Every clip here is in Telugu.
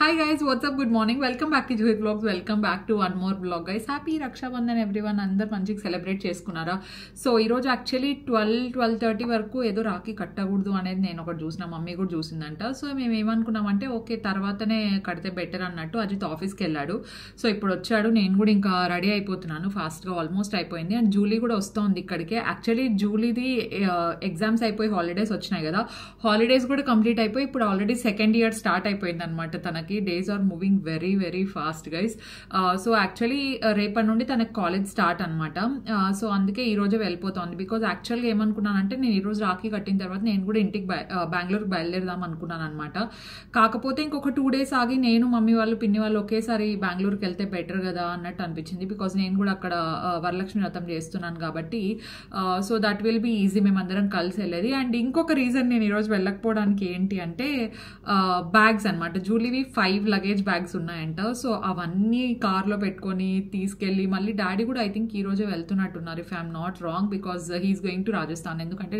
Hi guys, what's up? Good morning. Welcome back to Juhi Vlogs. Welcome back to one more vlog guys. Happy Raksha Bandhan everyone. అందరు మంచిగా సెలబ్రేట్ చేసుకున్నారా? సో ఈరోజు యాక్చువల్లీ 12:30 వరకు ఏదో రాఖీ కట్టకూడదు అనేది నేను ఒకటి చూసిన, మమ్మీ కూడా చూసిందంట. సో మేము ఏమనుకున్నామంటే ఓకే తర్వాతనే కడితే బెటర్ అన్నట్టు. అజిత్ ఆఫీస్కి వెళ్ళాడు. సో ఇప్పుడు వచ్చాడు, నేను కూడా ఇంకా రెడీ అయిపోతున్నాను ఫాస్ట్గా, ఆల్మోస్ట్ అయిపోయింది. అండ్ జూలీ కూడా వస్తుంది ఇక్కడికే. యాక్చువల్లీ జూలీది ఎగ్జామ్స్ అయిపోయి హాలిడేస్ వచ్చినాయి కదా, హాలిడేస్ కూడా కంప్లీట్ అయిపోయి ఇప్పుడు ఆల్రెడీ సెకండ్ ఇయర్ స్టార్ట్ అయిపోయింది అనమాట. తనకి days are moving very very fast guys. So actually రేపటి నుండి తనకి కాలేజ్ స్టార్ట్ అనమాట. సో అందుకే ఈ రోజే వెళ్ళిపోతుంది. బికాజ్ యాక్చువల్గా ఏమనుకున్నానంటే నేను ఈ రోజు రాఖీ కట్టిన తర్వాత నేను కూడా ఇంటికి బెంగళూరుకి బయలుదేరదాం అనుకున్నాను అనమాట. కాకపోతే ఇంకొక 2 days ఆగి నేను మమ్మీ వాళ్ళు పిన్ని వాళ్ళు ఒకేసారి బెంగళూరుకి వెళ్తే బెటర్ కదా అన్నట్టు అనిపించింది. బికాజ్ నేను కూడా అక్కడ వరలక్ష్మి వ్రతం చేస్తున్నాను కాబట్టి so that will be easy, మేమందరం కలిసి వెళ్ళేది. అండ్ ఇంకొక రీజన్ నేను ఈరోజు వెళ్ళకపోవడానికి ఏంటి అంటే బ్యాగ్స్ అనమాట. జూలీవి 5 luggage బ్యాగ్స్ ఉన్నాయంట. సో అవన్నీ కార్లో పెట్టుకొని తీసుకెళ్ళి మళ్ళీ డాడీ కూడా ఐ థింక్ ఈ రోజే వెళ్తున్నట్టున్నారు if I'm not wrong, because he's going to Rajasthan. ఎందుకంటే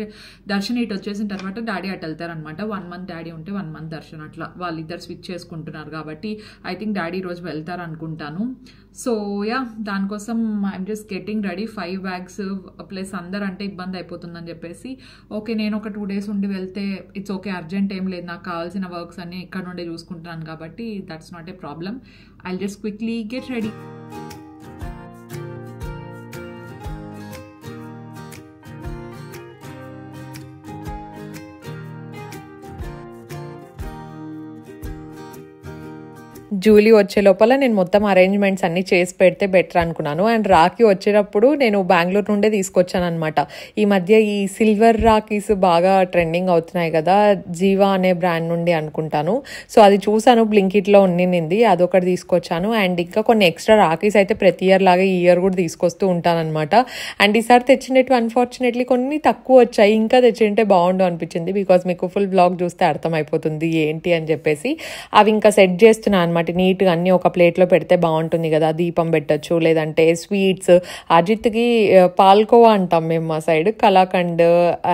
దర్శన్ ఇటు వచ్చేసిన తర్వాత డాడీ అటు వెళ్తారనమాట. 1 month డాడీ ఉంటే 1 month దర్శన్, అట్లా వాళ్ళిద్దరు స్విచ్ చేసుకుంటున్నారు కాబట్టి ఐ థింక్ డాడీ ఈ రోజు వెళ్తారు అనుకుంటాను. సో యా దానికోసం I'm just getting ready. 5 bags plus అందరు అంటే ఇబ్బంది అయిపోతుందని చెప్పేసి ఓకే నేను ఒక 2 days ఉండి వెళ్తే ఇట్స్ ఓకే, అర్జెంట్ ఏం లేదు, నాకు కావాల్సిన వర్క్స్ అన్ని ఇక్కడ నుండే చూసుకుంటాను కాబట్టి that's not a problem. I'll just quickly get ready. Julie వచ్చే లోపల నేను మొత్తం అరేంజ్మెంట్స్ అన్ని చేసి పెడితే బెటర్ అనుకున్నాను. అండ్ రాఖీ వచ్చేటప్పుడు నేను బెంగళూరు నుండే తీసుకొచ్చాను అనమాట. ఈ మధ్య ఈ సిల్వర్ రాఖీస్ బాగా ట్రెండింగ్ అవుతున్నాయి కదా, జీవా అనే బ్రాండ్ నుండి అనుకుంటాను. సో అది చూసాను, బ్లింకిట్లో ఉండింది, అదొకటి తీసుకొచ్చాను. అండ్ ఇంకా కొన్ని ఎక్స్ట్రా రాఖీస్ అయితే ప్రతి ఇయర్ లాగా ఈ ఇయర్ కూడా తీసుకొస్తూ ఉంటాను అనమాట. అండ్ ఈసారి తెచ్చినట్టు అన్ఫార్చునేట్లీ కొన్ని తక్కువ వచ్చాయి, ఇంకా తెచ్చింటే బాగుండు అనిపించింది. బికాజ్ మీకు ఫుల్ బ్లాగ్ చూస్తే అర్థమైపోతుంది ఏంటి అని చెప్పేసి. అవి ఇంకా సెట్ చేస్తున్నాను అనమాట నీట్గా, అన్ని ఒక ప్లేట్లో పెడితే బాగుంటుంది కదా, దీపం పెట్టచ్చు, లేదంటే స్వీట్స్. అజిత్కి పాల్కోవా అంటాం మేము మా సైడ్, కలాకండ్,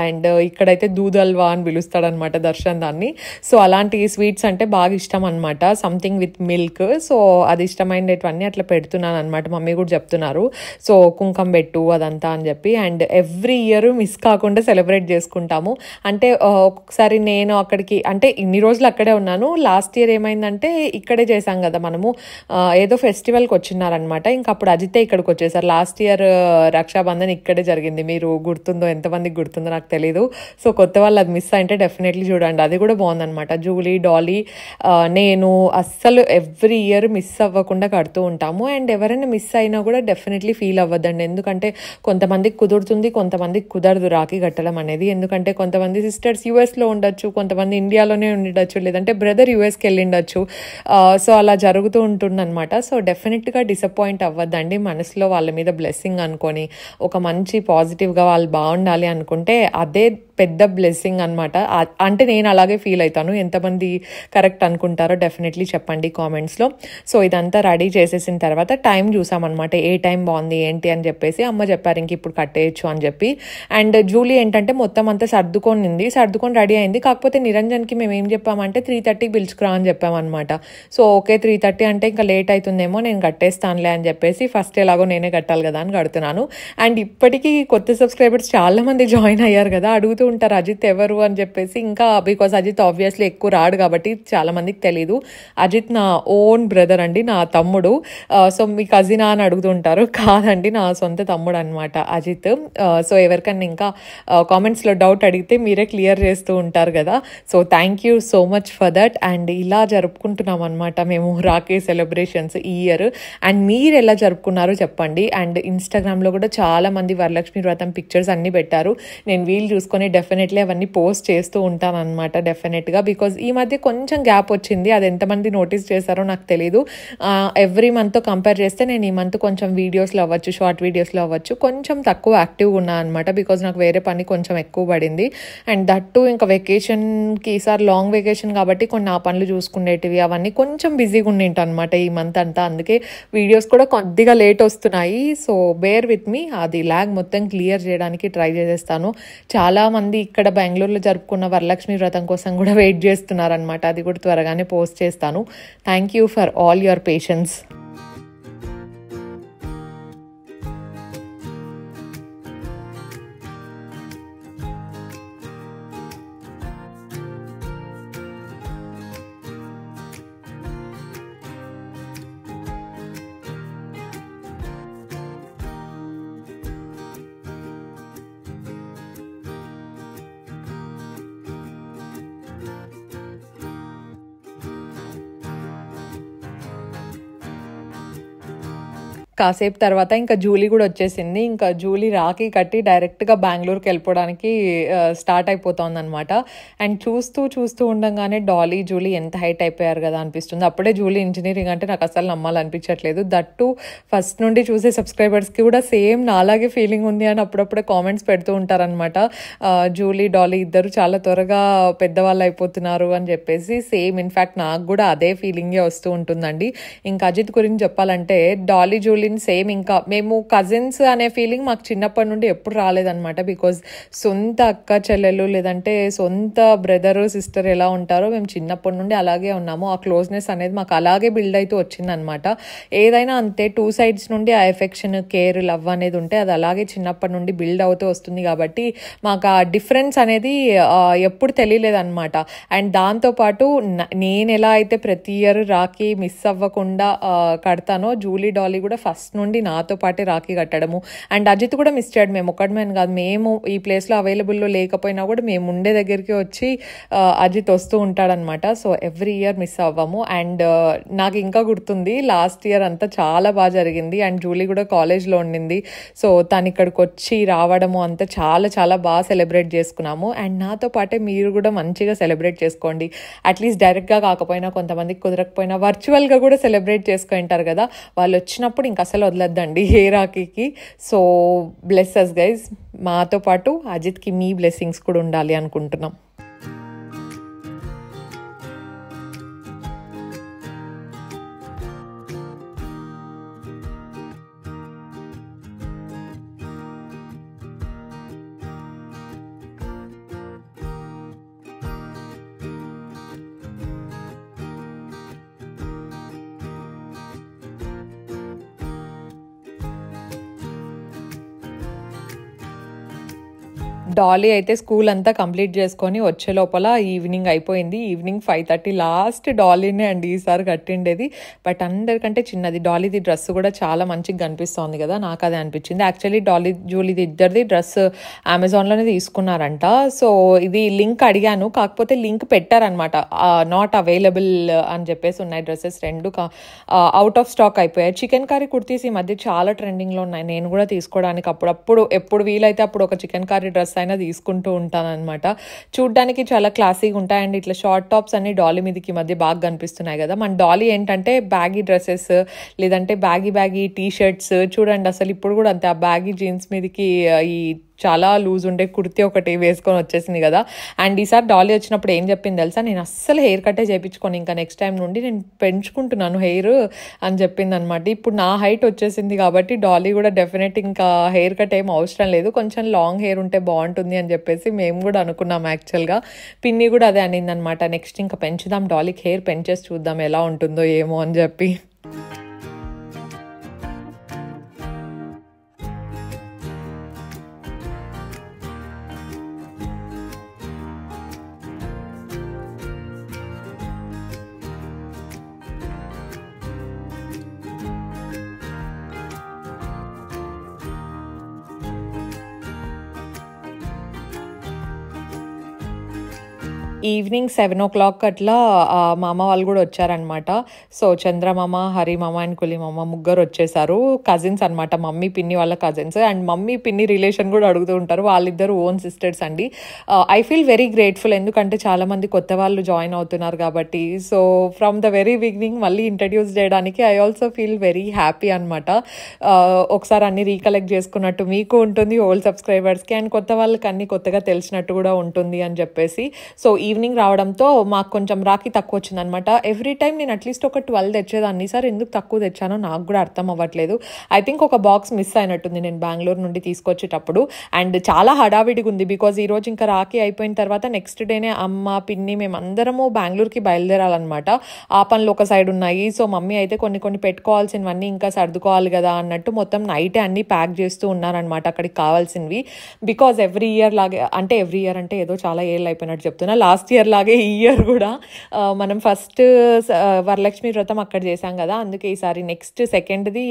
అండ్ ఇక్కడైతే దూదల్వా అని పిలుస్తాడనమాట దర్శన్ దాన్ని. సో అలాంటి స్వీట్స్ అంటే బాగా ఇష్టం అనమాట, సంథింగ్ విత్ మిల్క్. సో అది ఇష్టమైనటువన్నీ అట్లా పెడుతున్నాను అనమాట. మమ్మీ కూడా చెప్తున్నారు సో కుంకం పెట్టు అదంతా అని చెప్పి. అండ్ ఎవ్రీ ఇయర్ మిస్ కాకుండా సెలబ్రేట్ చేసుకుంటాము. అంటే ఒక్కొక్కసారి నేను అక్కడికి, అంటే ఇన్ని రోజులు అక్కడే ఉన్నాను, లాస్ట్ ఇయర్ ఏమైందంటే ఇక్కడే చేశాం కదా మనము, ఏదో ఫెస్టివల్కి వచ్చినారనమాట. ఇంకా అప్పుడు అజితే ఇక్కడికి వచ్చేసారు. లాస్ట్ ఇయర్ రక్షాబంధన్ ఇక్కడే జరిగింది, మీరు గుర్తుందో, ఎంతమందికి గుర్తుందో నాకు తెలీదు. సో కొత్త వాళ్ళు అది మిస్ అయితే డెఫినెట్లీ చూడండి, అది కూడా బాగుందనమాట. జూలీ, డాలీ, నేను అస్సలు ఎవ్రీ ఇయర్ మిస్ అవ్వకుండా కడుతూ ఉంటాము. అండ్ ఎవరైనా మిస్ అయినా కూడా డెఫినెట్లీ ఫీల్ అవ్వద్దండి, ఎందుకంటే కొంతమందికి కుదురుతుంది, కొంతమందికి కుదరదు రాఖీ కట్టడం అనేది. ఎందుకంటే కొంతమంది సిస్టర్స్ యూఎస్లో ఉండొచ్చు, కొంతమంది ఇండియాలోనే ఉండొచ్చు, లేదంటే బ్రదర్ యూఎస్కి వెళ్ళిండొచ్చు. సో అలా జరుగుతూ ఉంటుందన్నమాట. సో డెఫినెట్గా డిసప్పాయింట్ అవ్వద్దండి, మనసులో వాళ్ళ మీద బ్లెస్సింగ్ అనుకొని ఒక మంచి పాజిటివ్గా వాళ్ళు బాగుండాలి అనుకుంటే అదే పెద్ద బ్లెస్సింగ్ అనమాట. అంటే నేను అలాగే ఫీల్ అవుతాను. ఎంతమంది కరెక్ట్ అనుకుంటారో డెఫినెట్లీ చెప్పండి కామెంట్స్లో. సో ఇదంతా రెడీ చేసేసిన తర్వాత టైం చూసామన్నమాట, ఏ టైం బాగుంది ఏంటి అని చెప్పేసి. అమ్మ చెప్పారు ఇంక ఇప్పుడు కట్టేయచ్చు అని చెప్పి. అండ్ జూలీ ఏంటంటే మొత్తం అంతా సర్దుకొని రెడీ అయింది. కాకపోతే నిరంజన్కి మేము ఏం చెప్పామంటే 3:30కి పిలుచుకురా అని చెప్పామన్నమాట. సో ఓకే 3:30 అంటే ఇంకా లేట్ అవుతుందేమో, నేను కట్టేస్తానులే అని చెప్పేసి ఫస్ట్ ఎలాగో నేనే కట్టాలి కదా అని కడుతున్నాను. అండ్ ఇప్పటికీ కొత్త సబ్స్క్రైబర్స్ చాలా మంది జాయిన్ అయ్యారు కదా, అడుగుతూ ఉంటారు అజిత్ ఎవరు అని చెప్పేసి. ఇంకా బికాస్ అజిత్ ఆబ్వియస్లీ ఎక్కువ రాడు కాబట్టి చాలా మందికి తెలీదు. అజిత్ నా ఓన్ బ్రదర్ అండి, నా తమ్ముడు. సో మీ కజినా అని అడుగుతుంటారు, కాదండి నా సొంత తమ్ముడు అనమాట అజిత్. సో ఎవరికన్నా ఇంకా కామెంట్స్లో డౌట్ అడిగితే మీరే క్లియర్ చేస్తూ ఉంటారు కదా. So thank you so much for that. And ఇలా జరుపుకుంటున్నాం అనమాట మేము రాఖీ సెలబ్రేషన్స్ ఈ ఇయర్. అండ్ మీరు ఎలా జరుపుకున్నారో చెప్పండి. అండ్ ఇన్స్టాగ్రామ్లో కూడా చాలా మంది వరలక్ష్మి వ్రతం పిక్చర్స్ అన్నీ పెట్టారు. నేను వీలు చూసుకొని డెఫినెట్లీ అవన్నీ పోస్ట్ చేస్తూ ఉంటాను అనమాట డెఫినెట్గా. బికాజ్ ఈ మధ్య కొంచెం గ్యాప్ వచ్చింది, అది ఎంతమంది నోటీస్ చేశారో నాకు తెలీదు. ఎవ్రీ మంత్తో కంపేర్ చేస్తే నేను ఈ మంత్ కొంచెం వీడియోస్లో అవ్వచ్చు, షార్ట్ వీడియోస్లో అవ్వచ్చు, కొంచెం తక్కువ యాక్టివ్గా ఉన్నా అనమాట. బికాజ్ నాకు వేరే పని కొంచెం ఎక్కువ పడింది. అండ్ దట్టు ఇంకా వెకేషన్కి, ఈసారి లాంగ్ వెకేషన్ కాబట్టి కొన్ని ఆ పనులు చూసుకునేటివి అవన్నీ కొంచెం బిజీగా ఉండింట అనమాట ఈ మంత్ అంతా. అందుకే వీడియోస్ కూడా కొద్దిగా లేట్ వస్తున్నాయి. సో బేర్ విత్ మీ, అది ల్యాగ్ మొత్తం క్లియర్ చేయడానికి ట్రై చేసేస్తాను. చాలా మంది మంది ఇక్కడ బెంగళూరులో జరుపుకున్న వరలక్ష్మి వ్రతం కోసం కూడా వెయిట్ చేస్తున్నారనమాట. అది కూడా త్వరగానే పోస్ట్ చేస్తాను. Thank you for all your patience. కాసేపు తర్వాత ఇంకా జూలీ కూడా వచ్చేసింది. ఇంకా జూలీ రాఖీ కట్టి డైరెక్ట్గా బెంగళూరుకి వెళ్ళిపోవడానికి స్టార్ట్ అయిపోతుంది అనమాట. అండ్ చూస్తూ ఉండగానే డాలీ జూలీ ఎంత హైట్ అయిపోయారు కదా అనిపిస్తుంది. అప్పుడే జూలీ ఇంజనీరింగ్ అంటే నాకు అసలు నమ్మాలనిపించట్లేదు. దట్టు ఫస్ట్ నుండి చూసే సబ్స్క్రైబర్స్కి కూడా సేమ్ నాలాగే ఫీలింగ్ ఉంది అని అప్పుడప్పుడే కామెంట్స్ పెడుతూ ఉంటారనమాట. జూలీ డాలీ ఇద్దరు చాలా త్వరగా పెద్దవాళ్ళు అయిపోతున్నారు అని చెప్పేసి. సేమ్ ఇన్ఫ్యాక్ట్ నాకు కూడా అదే ఫీలింగే వస్తూ ఉంటుందండి. ఇంకా అజిత్ గురించి చెప్పాలంటే డాలీ జూలీ సేమ్, ఇంకా మేము కజిన్స్ అనే ఫీలింగ్ మాకు చిన్నప్పటి నుండి ఎప్పుడు రాలేదనమాట. బికాజ్ సొంత అక్క చెల్లెలు లేదంటే సొంత బ్రదరు సిస్టర్ ఎలా ఉంటారో మేము చిన్నప్పటి నుండి అలాగే ఉన్నాము. ఆ క్లోజ్నెస్ అనేది మాకు అలాగే బిల్డ్ అవుతూ వచ్చిందనమాట. ఏదైనా అంతే, 2 sides నుండి ఆ ఎఫెక్షన్, కేర్, లవ్ అనేది ఉంటే అది అలాగే చిన్నప్పటి నుండి బిల్డ్ అవుతూ వస్తుంది. కాబట్టి మాకు ఆ డిఫరెన్స్ అనేది ఎప్పుడు తెలియలేదన్నమాట. అండ్ దాంతోపాటు నేను ఎలా అయితే ప్రతి ఇయర్ రాఖీ మిస్ అవ్వకుండా కడతానో, జూలీ డాలీ కూడా ఫస్ట్ నుండి నాతో పాటే రాఖీ కట్టడము. అండ్ అజిత్ కూడా మిస్ చేయడు. మేము ఒక్కడమని కాదు, మేము ఈ ప్లేస్లో అవైలబుల్లో లేకపోయినా కూడా మేము ఉండే దగ్గరికి వచ్చి అజిత్ వస్తూ ఉంటాడనమాట. సో ఎవ్రీ ఇయర్ మిస్ అవ్వము. అండ్ నాకు ఇంకా గుర్తుంది, లాస్ట్ ఇయర్ అంతా చాలా బాగా జరిగింది. అండ్ జూలీ కూడా కాలేజ్లో ఉండింది. సో తను ఇక్కడికి వచ్చి రావడము అంతా చాలా బాగా సెలబ్రేట్ చేసుకున్నాము. అండ్ నాతో పాటే మీరు కూడా మంచిగా సెలబ్రేట్ చేసుకోండి. అట్లీస్ట్ డైరెక్ట్గా కాకపోయినా, కొంతమందికి కుదరకపోయినా వర్చువల్గా కూడా సెలబ్రేట్ చేసుకుంటారు కదా, వాళ్ళు వచ్చినప్పుడు ఇంకా అసలు వదలద్దండి ఏ రాఖీకి. So bless us guys. మాతో పాటు అజిత్కి మీ బ్లెస్సింగ్స్ కూడా ఉండాలి అనుకుంటున్నాం. డాలీ అయితే స్కూల్ అంతా కంప్లీట్ చేసుకొని వచ్చే లోపల ఈవినింగ్ అయిపోయింది. ఈవినింగ్ 5:30 లాస్ట్ డాలీనే అండి ఈసారి కట్టిండేది. బట్ అందరికంటే చిన్నది. డాలీది డ్రెస్ కూడా చాలా మంచిగా కనిపిస్తోంది కదా, నాకు అదే అనిపించింది. యాక్చువల్లీ డాలీ జూలీది ఇద్దరిది డ్రెస్ అమెజాన్లోనే తీసుకున్నారంట. సో ఇది లింక్ అడిగాను, కాకపోతే లింక్ పెట్టారనమాట. నాట్ అవైలబుల్ అని చెప్పేసి ఉన్నాయి డ్రెస్సెస్ రెండు. అవుట్ ఆఫ్ స్టాక్ అయిపోయాయి. చికెన్ కర్రీ కుర్తీస్ ఈ మధ్య చాలా ట్రెండింగ్లో ఉన్నాయి. నేను కూడా తీసుకోవడానికి అప్పుడప్పుడు ఎప్పుడు వీలైతే అప్పుడు ఒక చికెన్ కర్రీ డ్రెస్ అయినా తీసుకుంటూ ఉంటాను అనమాట. చూడ్డానికి చాలా క్లాసీగా ఉంటాయి. అండ్ ఇట్లా షార్ట్ టాప్స్ అన్ని డాలీ మీదకి మధ్య బాగా కనిపిస్తున్నాయి కదా. మన డాలీ ఏంటంటే బ్యాగీ డ్రెస్సెస్ లేదంటే బ్యాగీ టీ షర్ట్స్ చూడండి. అసలు ఇప్పుడు కూడా అంతే, ఆ బ్యాగీ జీన్స్ మీదకి ఈ చాలా లూజ్ ఉండే కుర్తీ ఒకటి వేసుకొని వచ్చేసింది కదా. అండ్ ఈసారి డాలీ వచ్చినప్పుడు ఏం చెప్పింది తెలుసా, నేను అస్సలు హెయిర్ కట్టే చేయించుకొని ఇంకా నెక్స్ట్ టైం నుండి నేను పెంచుకుంటున్నాను హెయిర్ అని చెప్పింది అనమాట. ఇప్పుడు నా హైట్ వచ్చేసింది కాబట్టి డాలీ కూడా డెఫినెట్ ఇంకా హెయిర్ కట్ ఏం అవసరం లేదు, కొంచెం లాంగ్ హెయిర్ ఉంటే బాగుంటుంది అని చెప్పేసి మేము కూడా అనుకున్నాం. యాక్చువల్గా పిన్ని కూడా అదే అనింది అనమాట. నెక్స్ట్ ఇంకా పెంచుదాం, డాలీకి హెయిర్ పెంచేసి చూద్దాం ఎలా ఉంటుందో ఏమో అని చెప్పి. ఈవినింగ్ 7 o'clock అట్లా మా అమ్మ వాళ్ళు కూడా వచ్చారనమాట. సో చంద్రమామ, హరిమామ అండ్ కులిమామ ముగ్గురు వచ్చేసారు. కజిన్స్ అనమాట, మమ్మీ పిన్ని వాళ్ళ కజిన్స్. అండ్ మమ్మీ పిన్ని రిలేషన్ కూడా అడుగుతూ ఉంటారు. వాళ్ళిద్దరు ఓన్ సిస్టర్స్ అండి. ఐ ఫీల్ వెరీ గ్రేట్ఫుల్, ఎందుకంటే చాలా మంది కొత్త వాళ్ళు జాయిన్ అవుతున్నారు కాబట్టి. So from the very beginning మళ్ళీ ఇంట్రడ్యూస్ చేయడానికి I also feel very happy అనమాట. ఒకసారి అన్ని రీకలెక్ట్ చేసుకున్నట్టు మీకు ఉంటుంది, ఓల్డ్ సబ్స్క్రైబర్స్కి, అండ్ కొత్త వాళ్ళకి అన్ని కొత్తగా తెలిసినట్టు కూడా ఉంటుంది అని చెప్పేసి. సో ఈ ఈవినింగ్ రావడంతో మాకు కొంచెం రాఖీ తక్కువ వచ్చిందనమాట. ఎవ్రీ టైం నేను అట్లీస్ట్ ఒక 12 తెచ్చేదాన్ని. సార్ ఎందుకు తక్కువ తెచ్చానో నాకు కూడా అర్థం అవ్వట్లేదు. ఐ థింక్ ఒక బాక్స్ మిస్ అయినట్టుంది నేను బెంగళూరు నుండి తీసుకొచ్చేటప్పుడు. అండ్ చాలా హడావిడిగా ఉంది బికాజ్ ఈరోజు ఇంకా రాఖీ అయిపోయిన తర్వాత నెక్స్ట్ డేనే అమ్మ పిన్ని మేమందరము బెంగళూరుకి బయలుదేరాలన్నమాట. ఆ పనులు ఒక సైడ్ ఉన్నాయి. సో మమ్మీ అయితే కొన్ని పెట్టుకోవాల్సినవన్నీ ఇంకా సర్దుకోవాలి కదా అన్నట్టు మొత్తం నైటే అన్ని ప్యాక్ చేస్తూ ఉన్నారనమాట అక్కడికి కావాల్సినవి. బికాజ్ ఎవ్రీ ఇయర్ అంటే ఏదో చాలా ఏళ్ళు అయిపోయినట్టు చెప్తున్నా, లాస్ట్ ఇయర్ లాగే ఈ ఇయర్ కూడా మనం ఫస్ట్ వరలక్ష్మి వ్రతం అక్కడ చేసాం కదా, అందుకే ఈసారి నెక్స్ట్ సెకండ్ది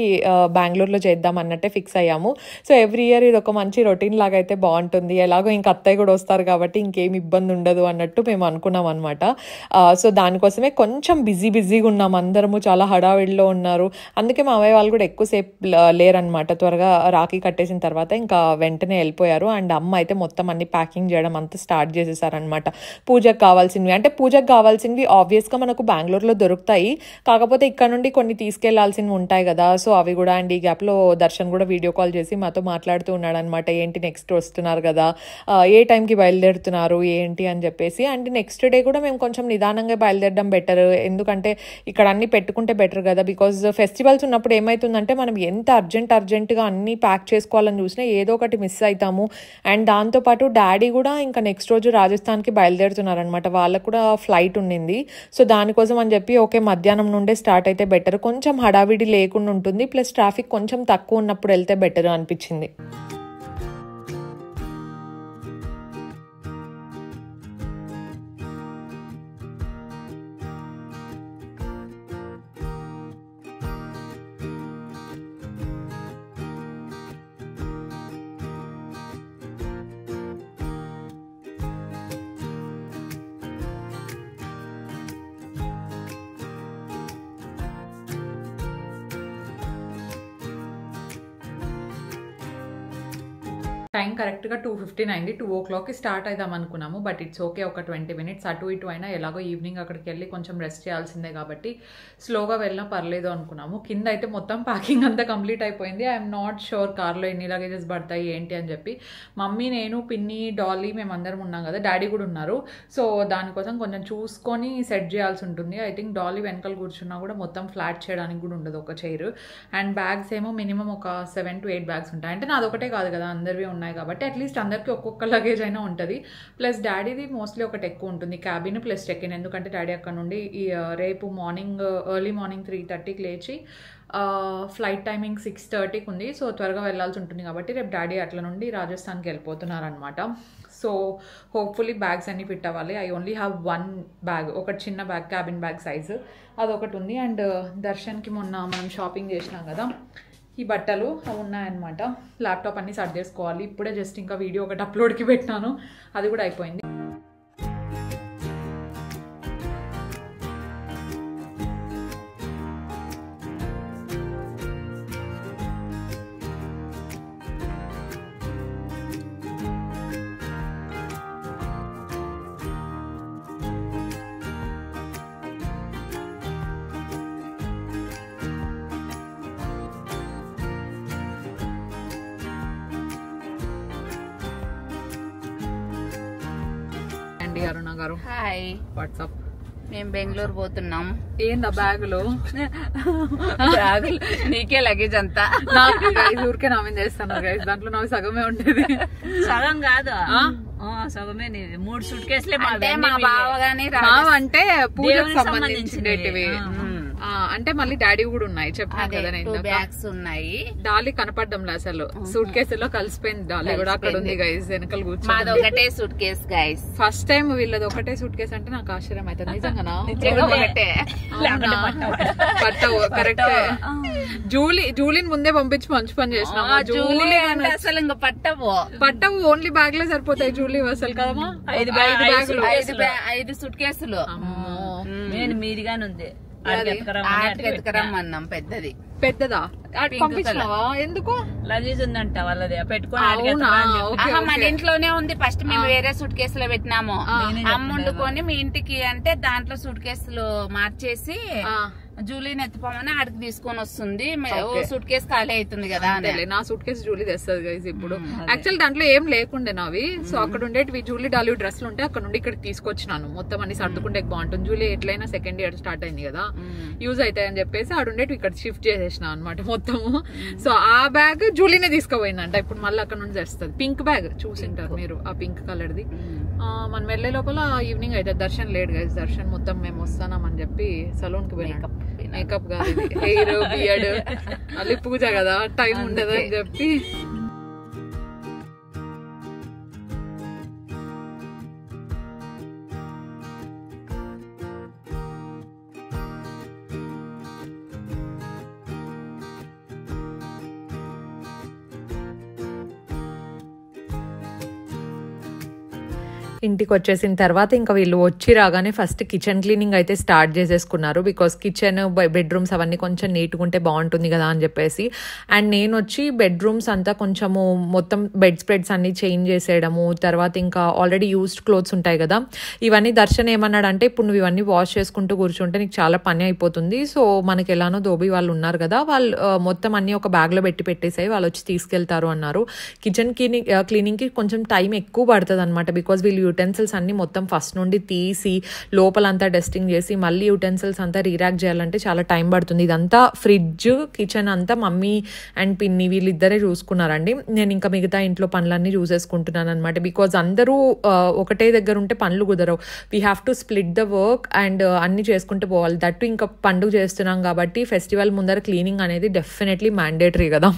బెంగళూరులో చేద్దాం అన్నట్టే ఫిక్స్ అయ్యాము. సో ఎవ్రీ ఇయర్ ఇది ఒక మంచి రొటీన్ లాగా అయితే బాగుంటుంది. ఎలాగో ఇంక అత్తయ్య కూడా వస్తారు కాబట్టి ఇంకేం ఇబ్బంది ఉండదు అన్నట్టు మేము అనుకున్నాం అనమాట. సో దానికోసమే కొంచెం బిజీగా ఉన్నాం అందరము, చాలా హడావిడిలో ఉన్నారు. అందుకే మా అమ్మాయి వాళ్ళు కూడా ఎక్కువసేపు లేరనమాట. త్వరగా రాఖీ కట్టేసిన తర్వాత ఇంకా వెంటనే వెళ్ళిపోయారు. అండ్ అమ్మ అయితే మొత్తం అన్ని ప్యాకింగ్ చేయడం అంతా స్టార్ట్ చేసేసారనమాట. పూజకు కావాల్సినవి ఆబ్వియస్గా మనకు బెంగళూరులో దొరుకుతాయి, కాకపోతే ఇక్కడ నుండి కొన్ని తీసుకెళ్లాల్సినవి ఉంటాయి కదా. సో అవి కూడా అండ్ ఈ గ్యాప్లో దర్శన్ కూడా వీడియో కాల్ చేసి మాతో మాట్లాడుతూ ఉన్నాడు అనమాట. ఏంటి నెక్స్ట్ వస్తున్నారు కదా, ఏ టైంకి బయలుదేరుతున్నారు ఏంటి అని చెప్పేసి. అండ్ నెక్స్ట్ డే కూడా మేము కొంచెం నిదానంగా బయలుదేరడం బెటర్, ఎందుకంటే ఇక్కడ అన్ని పెట్టుకుంటే బెటర్ కదా. బికాజ్ ఫెస్టివల్స్ ఉన్నప్పుడు ఏమవుతుందంటే మనం ఎంత అర్జెంటుగా అన్నీ ప్యాక్ చేసుకోవాలని చూసినా ఏదో ఒకటి మిస్ అవుతాము. అండ్ దాంతోపాటు డాడీ కూడా ఇంకా నెక్స్ట్ రోజు రాజస్థాన్కి బయలుదేరుతున్నారనమాట, వాళ్ళకు కూడా ఫ్లైట్ ఉండింది. సో దానికోసం అని చెప్పి ఓకే మధ్యాహ్నం నుండే స్టార్ట్ అయితే బెటర్, కొంచెం హడావిడి లేకుండా ఉంటుంది, ప్లస్ ట్రాఫిక్ కొంచెం తక్కువ ఉన్నప్పుడు వెళ్తే బెటర్ అనిపించింది. టైం కరెక్ట్గా 2:15 అయింది. 2 o'clockకి స్టార్ట్ అవుదాం అనుకున్నాము, బట్ ఇట్స్ ఓకే, ఒక 20 minutes అటు ఇటు అయినా ఎలాగో ఈవినింగ్ అక్కడికి వెళ్ళి కొంచెం రెస్ట్ చేయాల్సిందే కాబట్టి స్లోగా వెళ్ళినా పర్లేదు అనుకున్నాము. కింద అయితే మొత్తం ప్యాకింగ్ అంతా కంప్లీట్ అయిపోయింది. ఐఎమ్ నాట్ షూర్ కార్లో ఎన్ని లగేజెస్ పడతాయి ఏంటి అని చెప్పి. మమ్మీ, నేను, పిన్ని, డాలీ మేమందరం ఉన్నాం కదా, డాడీ కూడా ఉన్నారు. సో దానికోసం కొంచెం చూసుకొని సెట్ చేయాల్సి ఉంటుంది. ఐ థింక్ డాలీ వెనకాల కూర్చున్నా కూడా మొత్తం ఫ్లాట్ చేయడానికి కూడా ఉండదు ఒక చైర్. అండ్ బ్యాగ్స్ ఏమో మినిమం ఒక 7 to 8 బ్యాగ్స్ ఉంటాయి. అంటే నాదొకటే కాదు కదా, అందరివి ఉన్నాయి కాబట్టి అట్లీస్ట్ అందరికీ ఒక్కొక్క లగేజ్ అయినా ఉంటుంది. ప్లస్ డాడీది మోస్ట్లీ ఒకటి ఎక్కువ ఉంటుంది, క్యాబిన్ ప్లస్ చెక్ ఇన్. ఎందుకంటే డాడీ అక్కడ నుండి రేపు ఎర్లీ మార్నింగ్ 3:30కి లేచి ఫ్లైట్ టైమింగ్ 6:30కి ఉంది. సో త్వరగా వెళ్ళాల్సి ఉంటుంది కాబట్టి రేపు డాడీ అట్లా నుండి రాజస్థాన్కి వెళ్ళిపోతున్నారనమాట. సో హోప్ఫుల్లీ బ్యాగ్స్ అన్నీ ఫిట్ అవ్వాలి. ఐ ఓన్లీ హ్యావ్ 1 బ్యాగ్, ఒకటి చిన్న బ్యాగ్, క్యాబిన్ బ్యాగ్ సైజు, అదొకటి ఉంది. అండ్ దర్శన్కి మొన్న మనం షాపింగ్ చేసినాం కదా, ఈ బట్టలు అవి ఉన్నాయన్నమాట. ల్యాప్టాప్ అన్నీ సర్చ్ చేసుకోవాలి. ఇప్పుడే జస్ట్ ఇంకా వీడియో ఒకటి అప్లోడ్కి పెట్టినాను, అది కూడా అయిపోయింది. అరుణ గారు, హాయ్. వాట్సాప్. మేము బెంగళూరు పోతున్నాం. ఏందా బ్యాగులు? బ్యాగులు నీకే లగేజ్ అంతా. ఊరికే నా మీద చేస్తాను గైస్, దాంట్లో నాకు సగమే ఉండేది. సగం కాదు, సగమే. 3 సూట్ కేసులే. మా బావ గానీ అంటే పూజకు సంబంధించినవి, అంటే మళ్ళీ డాడీ కూడా ఉన్నాయి చెప్పాను కదా. 2 బ్యాగ్స్ ఉన్నాయి. డాలీ కనపడ్డంలే అసలు, సూట్ కేసులో కలిసిపోయింది. డాలీ కూడా అక్కడ ఉంది గైస్, వెనకాల కూర్చొని. మాది ఒకటే suit case guys. First time వీళ్ళది ఒకటే సూట్ కేసు అంటే నాకు ఆశ్చర్యం అవుతుంది. నిజంగానా? పట్టవు, కరెక్ట్. జూలీని ముందే పంపించి మంచి పని చేసినాం. జూలీ అసలు ఇంకా పట్టవు, ఓన్లీ బ్యాగ్ లో సరిపోతాయి జూలీ అసలు కదమ్మా. 5 సూట్ కేసులు. నేను మీదిగానే ఉంది. ఎత్తుకరమ్మన్నాం. పెద్దదా పంపించినావా? ఎందుకు? లగేజ్ ఉందంట వాళ్ళది, పెట్టుకొని. మన ఇంట్లోనే ఉంది. ఫస్ట్ మేము వేరే సూట్ కేసులో పెట్టినాము. అమ్ముండుకొని మీ ఇంటికి అంటే దాంట్లో సూట్ కేసులు మార్చేసి జూలీని ఎత్తిపోమని ఆడికి తీసుకొని వస్తుంది. సూట్ కేసు ఖాళీ అవుతుంది కదా. నా సూట్ కేసు జూలీ తెస్తుంది గైస్ ఇప్పుడు. యాక్చువల్ దాంట్లో ఏం లేకుండే నావి, సో అక్కడ ఉండేవి జూలీ డాలీ డ్రెస్లు ఉంటే అక్కడ నుండి ఇక్కడికి తీసుకొచ్చినాను. మొత్తం అన్ని సర్దుకుంటే బాగుంటుంది. జూలీ ఎట్లయినా సెకండ్ ఇయర్ స్టార్ట్ అయింది కదా, యూజ్ అవుతాయి అని చెప్పేసి ఆడుండేవి ఇక్కడ షిఫ్ట్ చేసేసిన అనమాట మొత్తము. సో ఆ బ్యాగ్ జూలీనే తీసుకుపోయిందంట. ఇప్పుడు మళ్ళీ అక్కడ నుండి తెస్తుంది. పింక్ బ్యాగ్ చూసింటారు మీరు, ఆ పింక్ కలర్ది. మనం వెళ్లే లోపల ఈవినింగ్ అయితే దర్శన్ లేడు గైస్. దర్శన్ మొత్తం మేము వస్తామని చెప్పి సలూన్ కి పోయినా. మేకప్ కాదు, హెయిర్ బియర్డ్, మళ్ళీ పూజ కదా, టైం ఉండదు అని చెప్పి. ఇంటికి వచ్చేసిన తర్వాత ఇంకా వీళ్ళు వచ్చి రాగానే ఫస్ట్ కిచెన్ క్లీనింగ్ అయితే స్టార్ట్ చేసేసుకున్నారు. బికాస్ కిచెన్ బెడ్రూమ్స్ అవన్నీ కొంచెం నీట్గా ఉంటే బాగుంటుంది కదా అని చెప్పేసి. అండ్ నేను వచ్చి బెడ్రూమ్స్ అంతా కొంచెము మొత్తం బెడ్ స్ప్రెడ్స్ అన్ని చేంజ్ చేసేయడము, తర్వాత ఇంకా ఆల్రెడీ యూస్డ్ క్లోత్స్ ఉంటాయి కదా, ఇవన్నీ దర్శన్ ఏమన్నాడంటే ఇప్పుడు నువ్వు ఇవన్నీ వాష్ చేసుకుంటూ కూర్చుంటే నీకు చాలా పని అయిపోతుంది. సో మనకి ఎలానో దోబి వాళ్ళు ఉన్నారు కదా, వాళ్ళు మొత్తం అన్ని ఒక బ్యాగ్లో పెట్టేసాయి, వాళ్ళు వచ్చి తీసుకెళ్తారు అన్నారు. కిచెన్ క్లీనింగ్కి కొంచెం టైం ఎక్కువ పడుతుంది అనమాట. బికాస్ వీళ్ళు యుటెన్సిల్స్ అన్ని మొత్తం ఫస్ట్ నుండి తీసి లోపలంతా డస్టింగ్ చేసి మళ్ళీ యుటెన్సిల్స్ అంతా రీరాక్ చేయాలంటే చాలా టైం పడుతుంది. ఇదంతా ఫ్రిడ్జ్ కిచెన్ అంతా మమ్మీ అండ్ పిన్ని వీళ్ళిద్దరే చూసుకున్నారండి. నేను ఇంకా మిగతా ఇంట్లో పనులన్నీ చూసేసుకుంటున్నాను అనమాట. బికాజ్ అందరూ ఒకటే దగ్గర ఉంటే పనులు కుదరవు. We have to split the work and అన్ని చేసుకుంటూ పోవాలి. దట్టు ఇంకా పండుగ చేస్తున్నాం కాబట్టి ఫెస్టివల్ ముందర క్లీనింగ్ అనేది డెఫినెట్లీ మ్యాండేటరీ కదా.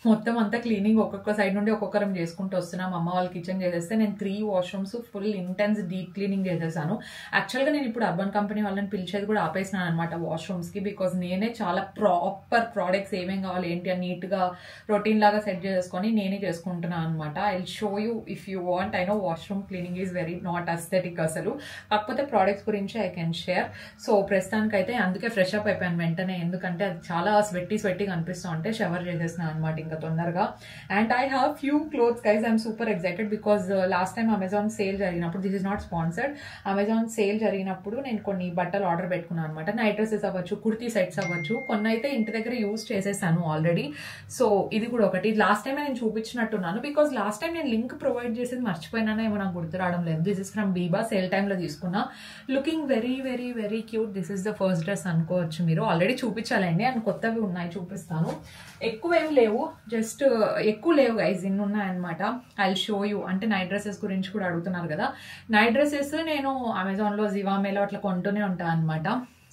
మొత్తం అంతా క్లీనింగ్ ఒక్కొక్క సైడ్ నుండి ఒక్కొక్కరం చేసుకుంటూ వస్తున్నాం. అమ్మ వాళ్ళు కిచెన్ చేసేస్తే నేను 3 washrooms full intense deep cleaning చేసేసాను. యాక్చువల్గా నేను ఇప్పుడు అర్బన్ కంపెనీ వాళ్ళని పిలిచేది కూడా ఆపేసినాను అనమాట వాష్రూమ్స్కి. బికాజ్ నేనే చాలా ప్రాపర్ ప్రోడక్ట్స్ ఏమేం కావాలి ఏంటి అని నీట్గా రొటీన్ లాగా సెట్ చేసుకొని నేనే చేసుకుంటున్నాను అనమాట. I will show you if you want. I know washroom cleaning is very not aesthetic అసలు, కాకపోతే ప్రోడక్ట్స్ గురించి ఐ కెన్ షేర్. సో ప్రస్తుతానికి అయితే అందుకే ఫ్రెష్ అప్ అయిపోయాను వెంటనే, ఎందుకంటే అది చాలా స్వెట్టీగా అనిపిస్తూ ఉంటే షవర్ చేసేసినాను అనమాట ఇంకా తొందరగా. And I have few clothes guys. I'm super excited because last time Amazon sale జరిగినప్పుడు, this is not sponsored, Amazon sale జరిగినప్పుడు నేను కొన్ని బట్టలు ఆర్డర్ పెట్టుకున్నాను అనమాట. నైట్ డ్రెస్సెస్ అవ్వచ్చు, కుర్తీ సెట్స్ అవ్వచ్చు, కొన్ని అయితే ఇంటి దగ్గర యూజ్ చేసేసాను ఆల్రెడీ. సో ఇది కూడా ఒకటి. లాస్ట్ టైం నేను చూపించినట్టున్నాను బికాజ్ లాస్ట్ టైం నేను లింక్ ప్రొవైడ్ చేసేది మర్చిపోయినానో ఏమో నాకు గుర్తు రావడం లేదు. This is from Biba, sale టైంలో తీసుకున్నా. Looking very very very cute. This is the first dress అనుకోవచ్చు మీరు. ఆల్రెడీ చూపించాలండి అండ్ కొత్తవి ఉన్నాయి, చూపిస్తాను. ఎక్కువ ఏం లేవు, జస్ట్ ఎక్కువ లేవు గైజ్, ఇన్ని ఉన్నాయన్నమాట. I will show you. అంటే నైట్ డ్రెస్సెస్ గురించి కూడా అడుగుతున్నారు కదా. నైట్ డ్రెస్సెస్ నేను అమెజాన్లో జివామేలో అట్లా కొంటూనే ఉంటాను అనమాట.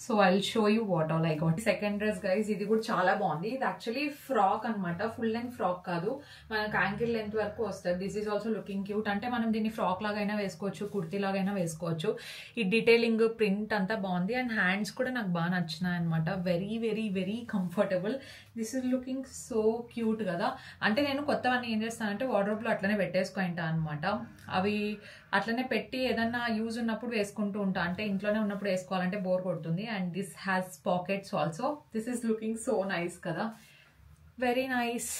So I will show you what all I got. Second dress guys, ఇది కూడా చాలా బాగుంది. ఇది యాక్చువల్లీ ఫ్రాక్ అనమాట, ఫుల్ లెంత్ ఫ్రాక్ కాదు, మనకు యాంకిల్ లెంత్ వరకు వస్తుంది. This is also looking cute. అంటే మనం దీన్ని ఫ్రాక్ లాగైనా వేసుకోవచ్చు, కుర్తీ లాగైనా వేసుకోవచ్చు. ఈ డీటెయిలింగ్ ప్రింట్ అంతా బాగుంది అండ్ హ్యాండ్స్ కూడా నాకు బాగా నచ్చినాయి అనమాట. Very very very comfortable. This is looking so cute కదా. అంటే నేను కొత్తవన్నీ ఏం చేస్తానంటే వార్డ్రోబ్లో అట్లనే పెట్టేసుకుంటా అనమాట. అవి అట్లనే పెట్టి ఏదన్నా యూజ్ ఉన్నప్పుడు వేసుకుంటూ ఉంటా. అంటే ఇంట్లోనే ఉన్నప్పుడు వేసుకోవాలంటే బోర్ కొడుతుంది. And this has pockets also. This is looking so nice కదా, వెరీ నైస్.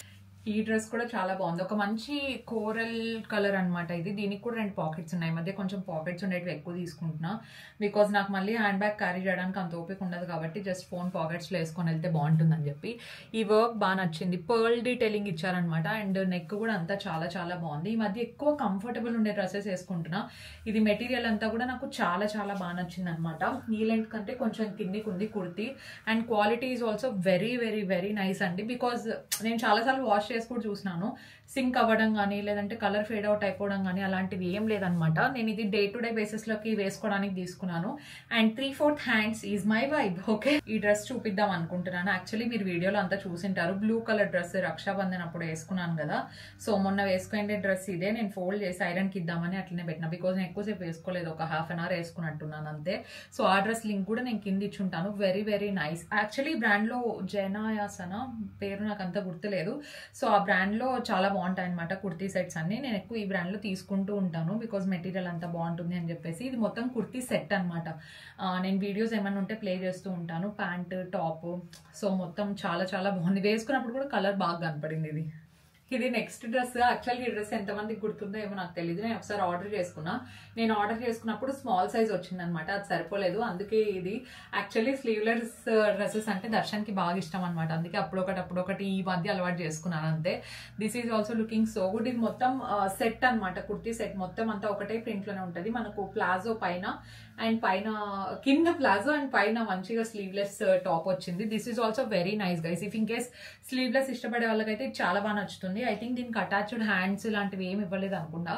ఈ డ్రెస్ కూడా చాలా బాగుంది, ఒక మంచి కోరల్ కలర్ అనమాట ఇది. దీనికి కూడా 2 పాకెట్స్ ఉన్నాయి. మధ్య కొంచెం పాకెట్స్ ఉండేవి ఎక్కువ తీసుకుంటున్నా బికాజ్ నాకు మళ్ళీ హ్యాండ్ బ్యాగ్ క్యారీ చేయడానికి అంత ఓపిక ఉండదు కాబట్టి జస్ట్ ఫోన్ పాకెట్స్లో వేసుకొని వెళ్తే బాగుంటుందని చెప్పి. ఈ వర్క్ బాగా నచ్చింది, పర్ల్ డీటెయిలింగ్ ఇచ్చారనమాట. అండ్ నెక్ కూడా అంతా చాలా చాలా బాగుంది. ఈ మధ్య ఎక్కువ కంఫర్టబుల్ ఉండే డ్రెస్సెస్ వేసుకుంటున్నా. ఇది మెటీరియల్ అంతా కూడా నాకు చాలా చాలా బాగా నచ్చింది అనమాట. నీ లెంత్ కంటే కొంచెం కిందికి ఉంది kurti. And quality is also very very very nice అండి. బికాజ్ నేను చాలాసార్లు వాష్ చేసి కూడా చూసినాను, సింక్ అవ్వడం కానీ లేదంటే కలర్ ఫేడ్ అవుట్ అయిపోవడం కానీ అలాంటివి ఏం లేదనమాట. నేను ఇది డే టు డే బేసిస్లోకి వేసుకోవడానికి తీసుకున్నాను. And 3/4 hands is my vibe. Okay, ఈ డ్రెస్ చూపిద్దాం అనుకుంటున్నాను. యాక్చువల్లీ మీరు వీడియోలో అంతా చూసింటారు, బ్లూ కలర్ డ్రెస్ రక్షాబంధన్ అప్పుడు వేసుకున్నాను కదా. సో మొన్న వేసుకునే డ్రెస్ ఇదే. నేను ఫోల్డ్ చేసి ఐరన్కి ఇద్దామని అట్లనే పెట్టినా బికాజ్ నేను ఎక్కువసేపు వేసుకోలేదు, ఒక ½ an hour వేసుకున్నట్టున్నాను అంతే. సో ఆ డ్రెస్ లింక్ కూడా నేను కింద ఇచ్చుంటాను. Very very nice. యాక్చువల్లీ బ్రాండ్లో జైనాయాసన పేరు నాకు అంత గుర్తులేదు. సో ఆ బ్రాండ్లో చాలా బాగుంటాయి అనమాట కుర్తీ సెట్స్ అన్ని. నేను ఎక్కువ ఈ బ్రాండ్లో తీసుకుంటూ ఉంటాను బికాజ్ మెటీరియల్ అంతా బాగుంటుంది అని చెప్పేసి. ఇది మొత్తం కుర్తీ సెట్ అనమాట. నేను వీడియోస్ ఏమైనా ఉంటే ప్లే చేస్తూ ఉంటాను. ప్యాంట్, టాప్, సో మొత్తం చాలా చాలా బాగుంది. వేసుకున్నప్పుడు కూడా కలర్ బాగా కనపడింది. ఇది నెక్స్ట్ డ్రెస్. యాక్చువల్గా ఈ డ్రెస్ ఎంతమందికి గుర్తుందో ఏమో నాకు తెలియదు. నేను ఒకసారి ఆర్డర్ చేసుకున్నా. నేను ఆర్డర్ చేసుకున్నప్పుడు స్మాల్ సైజ్ వచ్చింది అనమాట, అది సరిపోలేదు. అందుకే ఇది యాక్చువల్లీ స్లీవ్లెస్ డ్రెస్సెస్ అంటే దర్శన్కి బాగా ఇష్టం అనమాట. అందుకే అప్పుడొకటి ఈ మధ్య అలవాటు చేసుకున్నాను అంతే. This is also looking so good. ఇది మొత్తం సెట్ అనమాట, కుర్తీ సెట్ మొత్తం అంతా ఒకటే ప్రింట్ లోనే ఉంటుంది. మనకు ప్లాజో పైన అండ్ కింద ప్లాజో అండ్ పైన మంచిగా స్లీవ్లెస్ టాప్ వచ్చింది. This is also very nice guys. If in case sleeveless ఇష్టపడే వాళ్ళకైతే చాలా బాగా నచ్చుతుంది. ఐ థింక్ దీనికి అటాచ్డ్ హ్యాండ్స్ ఇలాంటివి ఏమి ఇవ్వలేదు అనుకుంటా.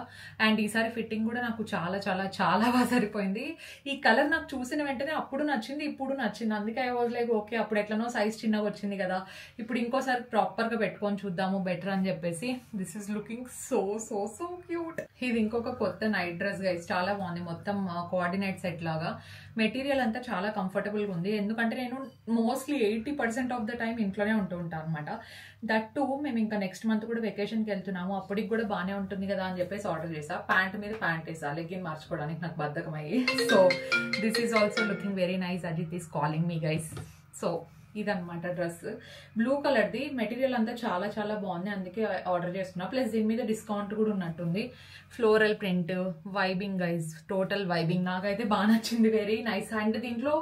అండ్ ఈసారి ఫిట్టింగ్ కూడా నాకు చాలా చాలా చాలా బాగా సరిపోయింది. ఈ కలర్ నాకు చూసిన వెంటనే అప్పుడు నచ్చింది, ఇప్పుడు నచ్చింది. అందుకే ఐ వాజ్ లైక్ ఓకే, అప్పుడు ఎట్లనో సైజ్ చిన్నగా వచ్చింది కదా, ఇప్పుడు ఇంకోసారి ప్రాపర్ గా పెట్టుకొని చూద్దాము బెటర్ అని చెప్పేసి. This is looking so so so cute. ఇది ఇంకొక కొత్త నైట్ డ్రెస్ గైస్, చాలా బాగుంది. మొత్తం కోఆర్డినేట్ సెట్ లాగా. మెటీరియల్ అంతా చాలా కంఫర్టబుల్ గా ఉంది. ఎందుకంటే నేను మోస్ట్లీ 80% ఆఫ్ ద టైం ఇంట్లోనే ఉంటూ ఉంటాను అనమాట. దట్ టు మేము ఇంకా నెక్స్ట్ మంత్ కూడా వెకేషన్కి వెళ్తున్నాము, అప్పటికి కూడా బాగానే ఉంటుంది కదా అని చెప్పేసి ఆర్డర్ చేసా. ప్యాంట్ మీద ప్యాంట్ వేసా, లెగ్గిన్ మార్చుకోవడానికి నాకు బద్ధకం అయ్యి. So this is also looking very nice. Ajith is calling me guys. So ఇదనమాట డ్రెస్. బ్లూ కలర్ది. మెటీరియల్ అంతా చాలా చాలా బాగుంది, అందుకే ఆర్డర్ చేసుకున్నా. ప్లస్ దీని మీద డిస్కౌంట్ కూడా ఉన్నట్టుంది. Floral print, vibing guys, total vibing. నాకైతే బాగా నచ్చింది, వెరీ నైస్. అండ్ దీంట్లో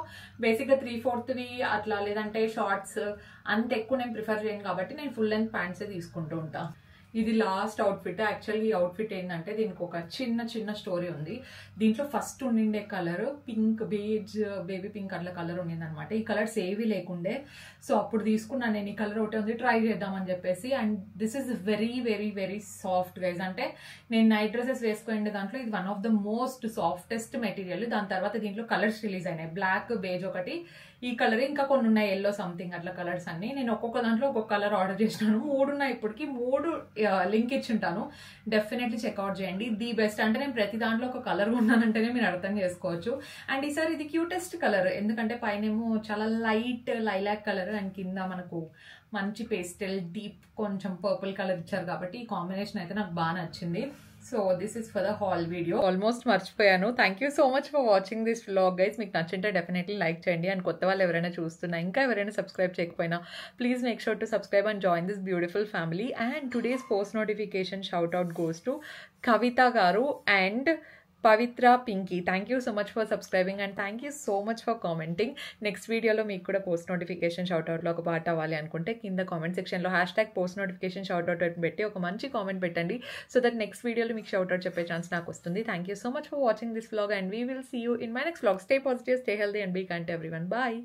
బేసిక్గా 3/4 అట్లా, లేదంటే షార్ట్స్ అంత ఎక్కువ నేను ప్రిఫర్ చేయను కాబట్టి నేను ఫుల్ లెంత్ ప్యాంట్సే తీసుకుంటూ ఉంటా. ఇది లాస్ట్ అవుట్ఫిట్. యాక్చువల్లీ ఈ అవుట్ఫిట్ ఏంటంటే దీనికి ఒక చిన్న స్టోరీ ఉంది. దీంట్లో ఫస్ట్ ఉండిండే colour pink, beige, baby pink అట్లా కలర్ ఉండింది అనమాట. ఈ కలర్స్ ఏవి లేకుండే. సో అప్పుడు తీసుకున్నాను నేను. ఈ కలర్ ఒకటే ఉంది, ట్రై చేద్దామని చెప్పేసి. And this is very very very soft guys. అంటే నేను నైట్ డ్రెస్సెస్ వేసుకునే దాంట్లో ఇది one of the most softest material. దాని తర్వాత దీంట్లో కలర్స్ రిలీజ్ అయినాయి. బ్లాక్, బేజ్ ఒకటి, ఈ కలర్, ఇంకా కొన్ని ఉన్నాయి ఎల్లో సంథింగ్ అట్లా కలర్స్ అన్ని. నేను ఒక్కొక్క దాంట్లో ఒక్కొక్క కలర్ ఆర్డర్ చేసినాను. 3 ఉన్నాయి ఇప్పటికి. 3 లింక్ ఇచ్చింటాను, డెఫినెట్లీ చెక్అవుట్ చేయండి. The best. అంటే నేను ప్రతి దాంట్లో ఒక కలర్ ఉన్నానంటేనే మీరు అర్థం చేసుకోవచ్చు. అండ్ ఈసారి ఇది క్యూటెస్ట్ కలర్, ఎందుకంటే పైనేమో చాలా లైట్ లైలాక్ కలర్ అండ్ కింద మనకు మంచి పేస్టల్ డీప్ కొంచెం పర్పుల్ కలర్ ఇచ్చారు కాబట్టి ఈ కాంబినేషన్ అయితే నాకు బాగా నచ్చింది. So this is for the haul video. Almost మర్చిపోయాను. Thank you so much for watching this vlog guys. మీకు నచ్చింటే డెఫినెట్లీ లైక్ చేయండి. అండ్ కొత్త వాళ్ళు ఎవరైనా చూస్తున్నా, ఇంకా ఎవరైనా సబ్స్క్రైబ్ చేయకపోయినా, please make sure to subscribe and join this beautiful family. And today's post notification shout out goes to Kavitha garu and Pavitra Pinky. Thank you so much for subscribing and thank you so much for commenting. Next వీడియోలో మీకు కూడా పోస్ట్ నోటిఫికేషన్ షౌట్అవుట్లో ఒక పార్ట్ అవ్వాలి అనుకుంటే కింద కామెంట్ సెక్షన్లో #పోస్ట్ నోటిఫికేషన్ షౌట్అవుట్ పెట్టి ఒక మంచి కామెంట్ పెట్టండి. సో దట్ నెక్స్ట్ వీడియోలో మీకు షౌట్అవుట్ చెప్పే ఛాన్స్ నాకు వస్తుంది. Thank you so much for watching this vlog and we will see you in my next vlog. Stay positive, stay healthy and be kind to everyone. Bye.